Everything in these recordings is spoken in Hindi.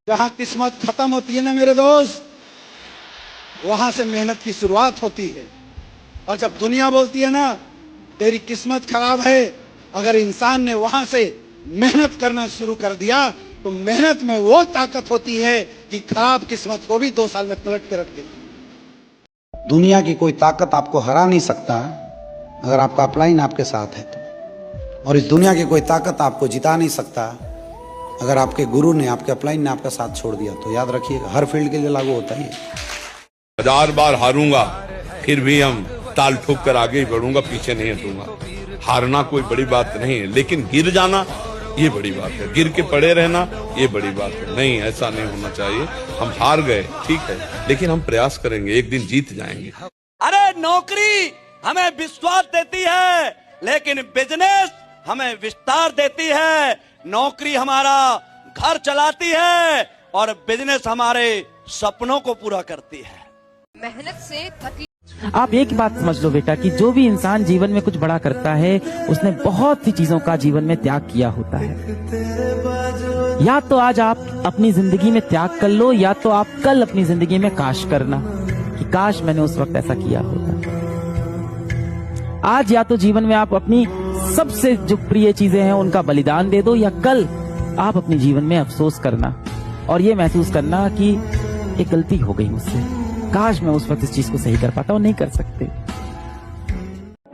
जहां किस्मत खत्म होती है ना मेरे दोस्त, वहां से मेहनत की शुरुआत होती है। और जब दुनिया बोलती है ना तेरी किस्मत खराब है, अगर इंसान ने वहां से मेहनत करना शुरू कर दिया तो मेहनत में वो ताकत होती है कि खराब किस्मत को भी 2 साल में पलट के रख देती। दुनिया की कोई ताकत आपको हरा नहीं सकता अगर आपका अपलाइन आपके साथ है तो। और इस दुनिया की कोई ताकत आपको जिता नहीं सकता अगर आपके गुरु ने, आपके अपलाइन ने आपका साथ छोड़ दिया। तो याद रखिएगा, हर फील्ड के लिए लागू होता है। 1000 बार हारूंगा फिर भी हम ताल ठोक कर आगे ही बढ़ूंगा, पीछे नहीं हटूंगा। हारना कोई बड़ी बात नहीं है, लेकिन गिर जाना ये बड़ी बात है। गिर के पड़े रहना ये बड़ी बात है। नहीं, ऐसा नहीं होना चाहिए। हम हार गए ठीक है, लेकिन हम प्रयास करेंगे, एक दिन जीत जाएंगे। अरे नौकरी हमें विश्वास देती है, लेकिन बिजनेस हमें विस्तार देती है। नौकरी हमारा घर चलाती है और बिजनेस हमारे सपनों को पूरा करती है। मेहनत से आप एक बात समझ लो बेटा कि जो भी इंसान जीवन में कुछ बड़ा करता है उसने बहुत सी चीजों का जीवन में त्याग किया होता है। या तो आज आप अपनी जिंदगी में त्याग कर लो, या तो आप कल अपनी जिंदगी में काश करना कि काश मैंने उस वक्त ऐसा किया होता। आज या तो जीवन में आप अपनी सबसे जो प्रिय चीजें हैं उनका बलिदान दे दो, या कल आप अपने जीवन में अफसोस करना और ये महसूस करना कि एक गलती हो गई मुझसे, काश मैं उस वक्त इस चीज को सही कर पाता और नहीं कर सकते।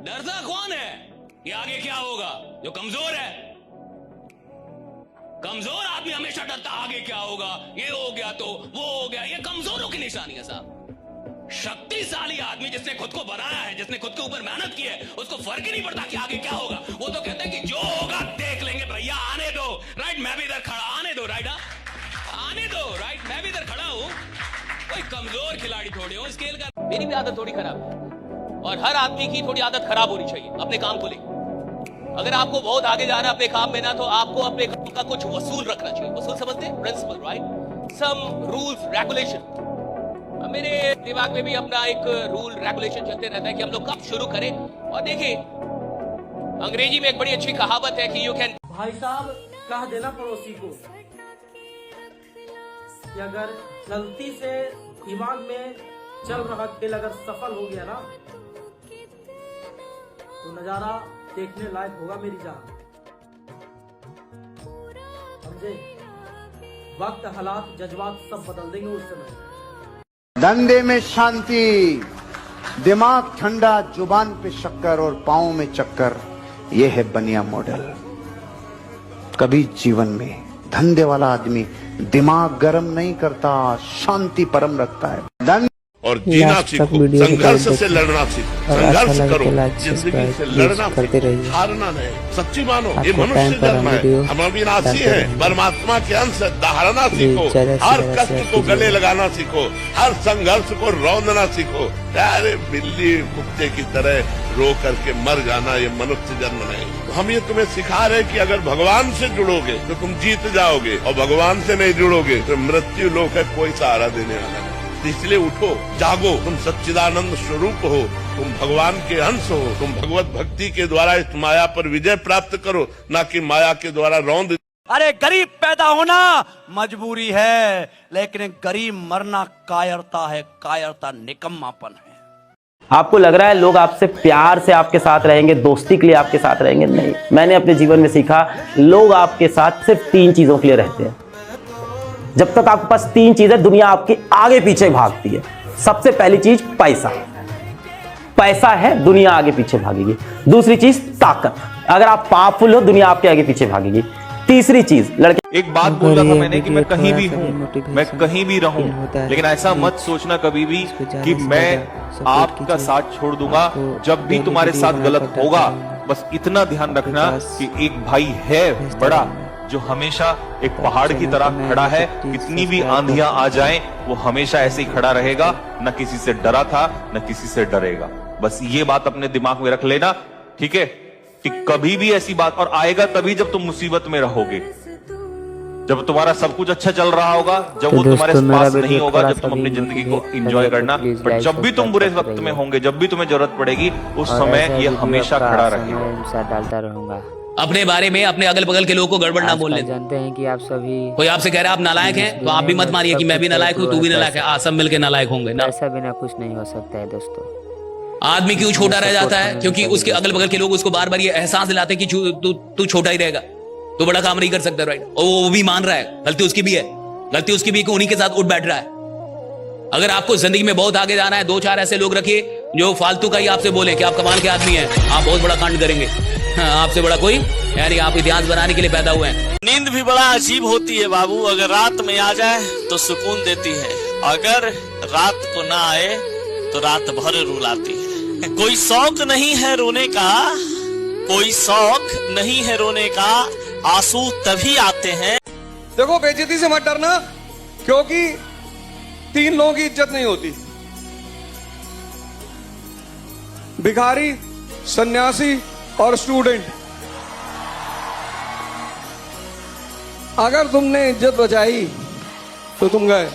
डरता कौन है कि आगे क्या होगा? जो कमजोर है। कमजोर आदमी हमेशा डरता आगे क्या होगा, ये हो गया तो वो हो गया। ये कमजोरों की निशानी है साहब। शक्तिशाली आदमी जिसने खुद को बनाया है, जिसने खुद के ऊपर मेहनत की है, उसको फर्क ही नहीं पड़ता कि आगे क्या होगा। वो तो कहते हैं कि जो होगा देख लेंगे भैया, आने दो। राइट, मैं भी इधर खड़ा, आने दो। राइट, आने दो। राइट, मैं भी इधर खड़ा हूं। कोई कमजोर खिलाड़ी थोड़ी हो स्केल का। मेरी भी आदत थोड़ी खराब है और हर आदमी की थोड़ी आदत खराब होनी चाहिए अपने काम को लेकर। अगर आपको बहुत आगे जाना अपने काम में ना, तो आपको अपने काम का कुछ वसूल रखना चाहिए। वसूल समझते हैं? Principle, right, some rules regulation. मेरे दिमाग में भी अपना एक रूल रेगुलेशन चलते रहता है कि हम लोग कब शुरू करें। और देखिए, अंग्रेजी में एक बड़ी अच्छी कहावत है कि यू कैन, भाई साहब कह देना पड़ोसी को कि अगर गलती से दिमाग में चल रहा खेल अगर सफल हो गया ना, तो नजारा देखने लायक होगा मेरी जान। समझे? वक्त, हालात, जज्बात सब बदल देंगे उस समय। धंधे में शांति, दिमाग ठंडा, जुबान पे शक्कर और पांव में चक्कर, ये है बनिया मॉडल। कभी जीवन में धंधे वाला आदमी दिमाग गर्म नहीं करता, शांति परम रखता है। और जीना सीखो, संघर्ष से लड़ना सीखो, संघर्ष करो, जिंदगी से लड़ना सीखो, हारना नहीं। सच्ची मानो, ये मनुष्य जन्म है, हम अविनाशी हैं, परमात्मा के अंश, दहाड़ना सीखो, हर कष्ट को गले लगाना सीखो, हर संघर्ष को रौंदना सीखो। अरे बिल्ली कुत्ते की तरह रो करके मर जाना ये मनुष्य जन्म नहीं। हम ये तुम्हें सिखा रहे कि अगर भगवान से जुड़ोगे तो तुम जीत जाओगे, और भगवान से नहीं जुड़ोगे तो मृत्यु लोक है, कोई सहारा देने वाला नहीं। इसलिए उठो, जागो, तुम सच्चिदानंद स्वरूप हो, तुम भगवान के अंश हो। तुम भगवत भक्ति के द्वारा इस माया पर विजय प्राप्त करो, ना कि माया के द्वारा रौंद। अरे गरीब पैदा होना मजबूरी है, लेकिन गरीब मरना कायरता है। कायरता निकम्मापन है। आपको लग रहा है लोग आपसे प्यार से आपके साथ रहेंगे, दोस्ती के लिए आपके साथ रहेंगे? नहीं, मैंने अपने जीवन में सीखा लोग आपके साथ सिर्फ 3 चीजों के लिए रहते हैं। जब तक आपके पास 3 चीजें, दुनिया आपके आगे पीछे भागती है। सबसे पहली चीज पैसा, पैसा है दुनिया आगे पीछे भागेगी। दूसरी चीज ताकत, अगर आप पावरफुल हो दुनिया आपके आगे पीछे भागेगी। तीसरी चीज लड़के। एक बात बोला था मैंने कि मैं कहीं भी हूँ, मैं कहीं भी रहूं, लेकिन ऐसा मत सोचना कभी भी कि मैं आपका साथ छोड़ दूंगा जब भी तुम्हारे साथ गलत होगा। बस इतना ध्यान रखना कि एक भाई है बड़ा जो हमेशा एक पहाड़ की तरह खड़ा है। कितनी भी आंधियां आ जाएं, वो हमेशा ऐसे ही खड़ा रहेगा, न किसी से डरा था न किसी से डरेगा। बस ये बात अपने दिमाग में रख लेना, ठीक है? कि कभी भी ऐसी बात और आएगा तभी जब तुम मुसीबत में रहोगे, जब तुम्हारा सब कुछ अच्छा चल रहा होगा, जब वो तुम्हारे पास नहीं होगा, जब तुम अपनी जिंदगी को एंजॉय करना। बट जब भी तुम बुरे वक्त में होंगे, जब भी तुम्हें जरूरत पड़ेगी, उस समय ये हमेशा खड़ा रहेगा। डालता रहूंगा। अपने बारे में अपने अगल बगल के लोगों को गड़बड़ ना बोल ले। जानते हैं कि आप सभी, कोई आपसे कह रहा है आप नालायक हैं, तो आप भी मत मानिए कि मैं भी नालायक हूँ, तू भी नालायक है, सब मिलके नालायक होंगे ना। ऐसा बिना कुछ नहीं हो सकता है दोस्तों। आदमी क्यों छोटा रह जाता है? क्योंकि उसके अगल बगल के लोग उसको बार बार ये एहसास दिलाते हैं कि तू छोटा ही रहेगा, तू बड़ा काम नहीं कर सकता, राइट? और वो भी मान रहा है, गलती उसकी भी है, गलती उसकी भी कि उन्हीं के साथ उठ बैठ रहा है। अगर आपको जिंदगी में बहुत आगे जाना है, 2-4 ऐसे लोग रखिए जो फालतू का ही आपसे बोले कि आप कमाल के आदमी हैं, आप बहुत बड़ा कांड करेंगे। आपसे बड़ा कोई, यानी आप इतिहास बनाने के लिए पैदा हुए हैं। नींद भी बड़ा अजीब होती है बाबू, अगर रात में आ जाए तो सुकून देती है, अगर रात को ना आए तो रात भर रुलाती है। कोई शौक नहीं है रोने का, कोई शौक नहीं है रोने का, आंसू तभी आते हैं। देखो बेइज्जती से मत डरना, क्योंकि 3 लोगों की इज्जत नहीं होती, भिखारी, सन्यासी और स्टूडेंट। अगर तुमने इज्जत बचाई तो तुम गए,